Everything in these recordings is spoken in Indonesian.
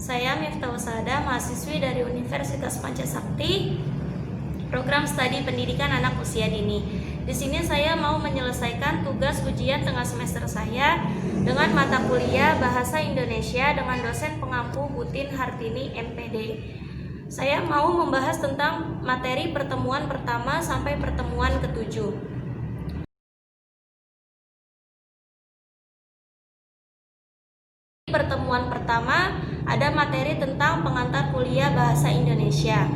Saya Miftah Usada, mahasiswi dari Universitas Pancasakti, program studi pendidikan anak usia dini. Di sini saya mau menyelesaikan tugas ujian tengah semester saya dengan mata kuliah Bahasa Indonesia dengan dosen pengampu Butin Hartini MPD. Saya mau membahas tentang materi pertemuan pertama sampai pertemuan ke-7. Pertemuan pertama ada materi tentang pengantar kuliah Bahasa Indonesia.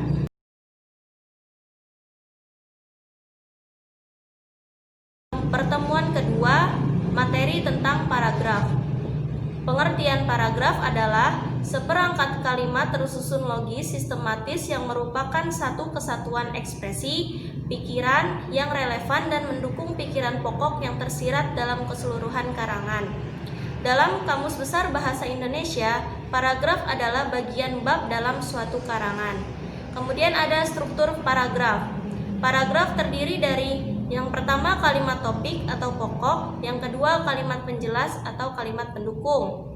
Pertemuan kedua, materi tentang paragraf. Pengertian paragraf adalah seperangkat kalimat tersusun logis sistematis yang merupakan satu kesatuan ekspresi, pikiran yang relevan dan mendukung pikiran pokok yang tersirat dalam keseluruhan karangan. Dalam Kamus Besar Bahasa Indonesia, paragraf adalah bagian bab dalam suatu karangan. Kemudian ada struktur paragraf. Paragraf terdiri dari yang pertama kalimat topik atau pokok, yang kedua kalimat penjelas atau kalimat pendukung.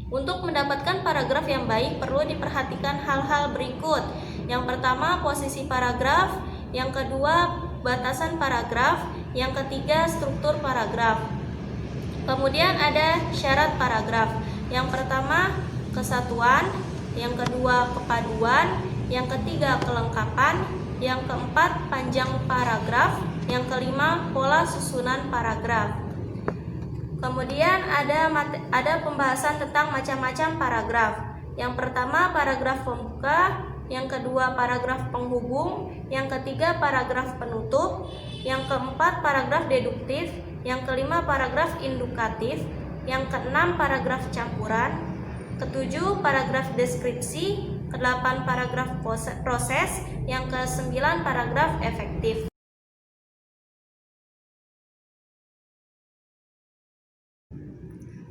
Untuk mendapatkan paragraf yang baik perlu diperhatikan hal-hal berikut. Yang pertama posisi paragraf, yang kedua batasan paragraf, yang ketiga struktur paragraf. Kemudian ada syarat paragraf. Yang pertama kesatuan, yang kedua kepaduan, yang ketiga kelengkapan, yang keempat panjang paragraf, yang kelima pola susunan paragraf. Kemudian ada pembahasan tentang macam-macam paragraf. Yang pertama paragraf pembuka, yang kedua paragraf penghubung, yang ketiga paragraf penutup, yang keempat paragraf deduktif, yang kelima paragraf indukatif, yang keenam paragraf campuran, ketujuh paragraf deskripsi, kedelapan paragraf proses, yang kesembilan paragraf efektif.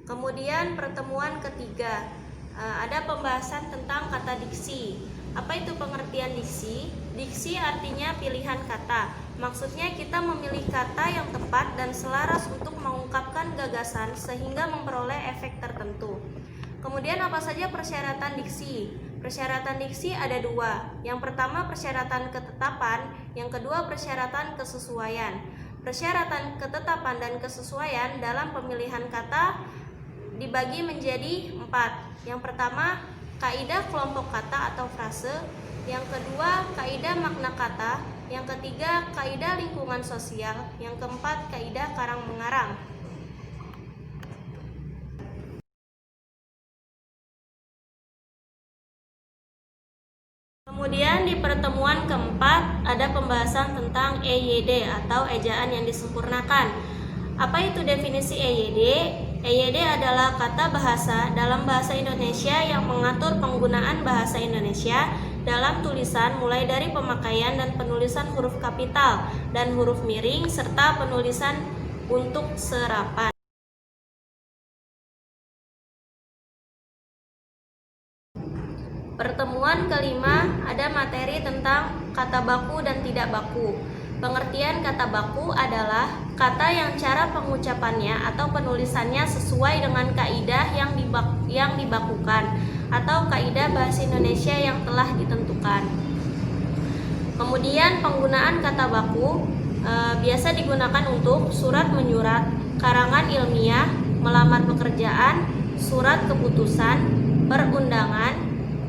Kemudian pertemuan ketiga, ada pembahasan tentang kata diksi. Apa itu pengertian diksi? Diksi artinya pilihan kata. Maksudnya kita memilih kata yang tepat dan selaras untuk mengungkapkan gagasan sehingga memperoleh efek tertentu. Kemudian apa saja persyaratan diksi? Persyaratan diksi ada dua. Yang pertama persyaratan ketetapan, yang kedua persyaratan kesesuaian. Persyaratan ketetapan dan kesesuaian dalam pemilihan kata dibagi menjadi 4. Yang pertama, kaidah kelompok kata atau frase. Yang kedua, kaidah makna kata. Yang ketiga, kaidah lingkungan sosial. Yang keempat, kaidah karang mengarang. Kemudian di pertemuan keempat ada pembahasan tentang EYD atau ejaan yang disempurnakan. Apa itu definisi EYD? EYD adalah kata bahasa dalam bahasa Indonesia yang mengatur penggunaan bahasa Indonesia dalam tulisan mulai dari pemakaian dan penulisan huruf kapital dan huruf miring serta penulisan untuk serapan. Pertemuan kelima ada materi tentang kata baku dan tidak baku. Pengertian kata baku adalah kata yang cara pengucapannya atau penulisannya sesuai dengan kaidah yang dibakukan atau kaidah bahasa Indonesia yang telah ditentukan. Kemudian penggunaan kata baku biasa digunakan untuk surat menyurat, karangan ilmiah, melamar pekerjaan, surat keputusan, perundangan,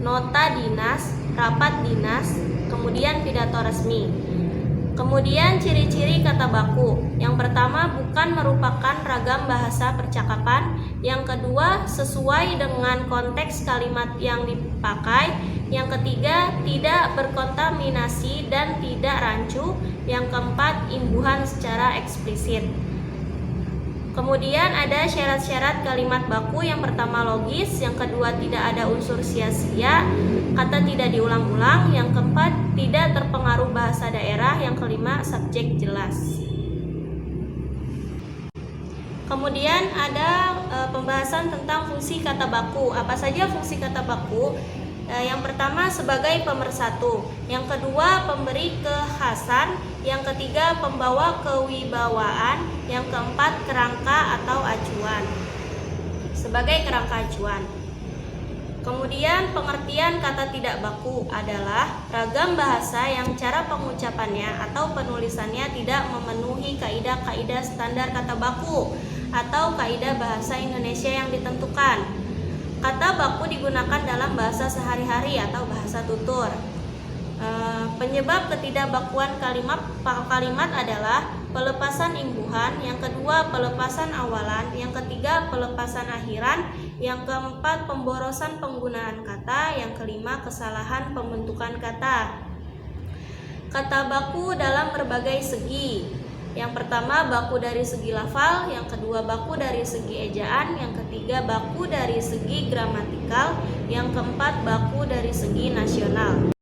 nota dinas, rapat dinas, kemudian pidato resmi. Kemudian ciri-ciri kata baku. Yang pertama bukan merupakan ragam bahasa percakapan. Yang kedua sesuai dengan konteks kalimat yang dipakai. Yang ketiga tidak berkontaminasi dan tidak rancu. Yang keempat imbuhan secara eksplisit. Kemudian ada syarat-syarat kalimat baku. Yang pertama logis, yang kedua tidak ada unsur sia-sia, kata tidak diulang-ulang, yang keempat tidak terpengaruh bahasa daerah, yang kelima subjek jelas. Kemudian ada pembahasan tentang fungsi kata baku. Apa saja fungsi kata baku? Yang pertama sebagai pemersatu, yang kedua pemberi kekhasan, yang ketiga pembawa kewibawaan, yang keempat kerangka atau acuan. Sebagai kerangka acuan. Kemudian pengertian kata tidak baku adalah ragam bahasa yang cara pengucapannya atau penulisannya tidak memenuhi kaidah-kaidah standar kata baku atau kaidah bahasa Indonesia yang ditentukan. Kata baku digunakan dalam bahasa sehari-hari atau bahasa tutur. Penyebab ketidakbakuan kalimat adalah pelepasan imbuhan, yang kedua pelepasan awalan, yang ketiga pelepasan akhiran, yang keempat pemborosan penggunaan kata, yang kelima kesalahan pembentukan kata. Kata baku dalam berbagai segi. Yang pertama baku dari segi lafal, yang kedua baku dari segi ejaan, yang ketiga baku dari segi gramatikal, yang keempat baku dari segi nasional.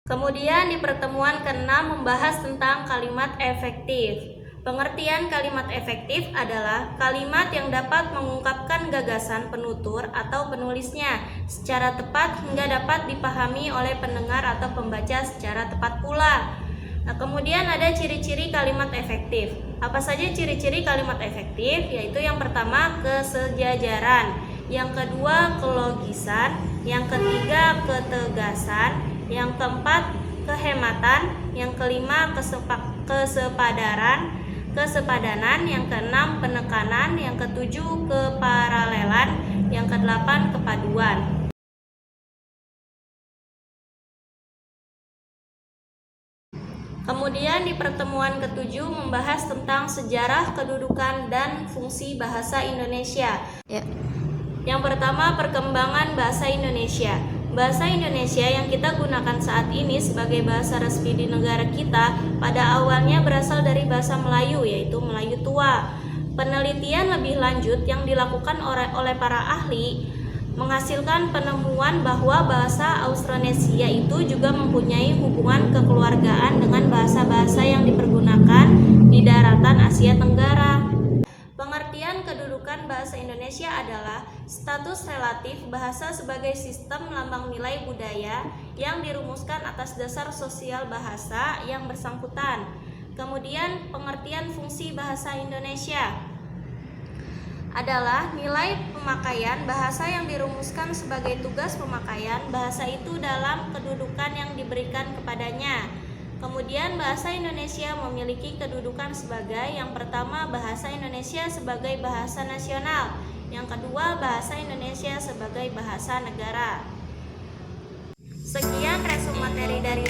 Kemudian di pertemuan ke-6 membahas tentang kalimat efektif. Pengertian kalimat efektif adalah kalimat yang dapat mengungkapkan gagasan penutur atau penulisnya secara tepat hingga dapat dipahami oleh pendengar atau pembaca secara tepat pula. Nah, kemudian ada ciri-ciri kalimat efektif. Apa saja ciri-ciri kalimat efektif? Yaitu yang pertama kesejajaran, yang kedua kelogisan, yang ketiga ketegasan, yang keempat kehematan, yang kelima kesepadanan, yang keenam penekanan, yang ketujuh keparalelan, yang kedelapan kepaduan. Kemudian di pertemuan ke-7 membahas tentang sejarah, kedudukan, dan fungsi bahasa Indonesia. Yang pertama, perkembangan bahasa Indonesia. Bahasa Indonesia yang kita gunakan saat ini sebagai bahasa resmi di negara kita pada awalnya berasal dari bahasa Melayu, yaitu Melayu tua. Penelitian lebih lanjut yang dilakukan oleh para ahli menghasilkan penemuan bahwa bahasa Austronesia itu juga mempunyai hubungan kekeluargaan dengan bahasa-bahasa yang dipergunakan di daratan Asia Tenggara. Pengertian kedudukan bahasa Indonesia adalah status relatif bahasa sebagai sistem lambang nilai budaya yang dirumuskan atas dasar sosial bahasa yang bersangkutan. Kemudian pengertian fungsi bahasa Indonesia adalah nilai pemakaian bahasa yang dirumuskan sebagai tugas pemakaian bahasa itu dalam kedudukan yang diberikan kepadanya. Kemudian bahasa Indonesia memiliki kedudukan sebagai yang pertama bahasa Indonesia sebagai bahasa nasional, yang kedua bahasa Indonesia sebagai bahasa negara. Sekian resume materi dari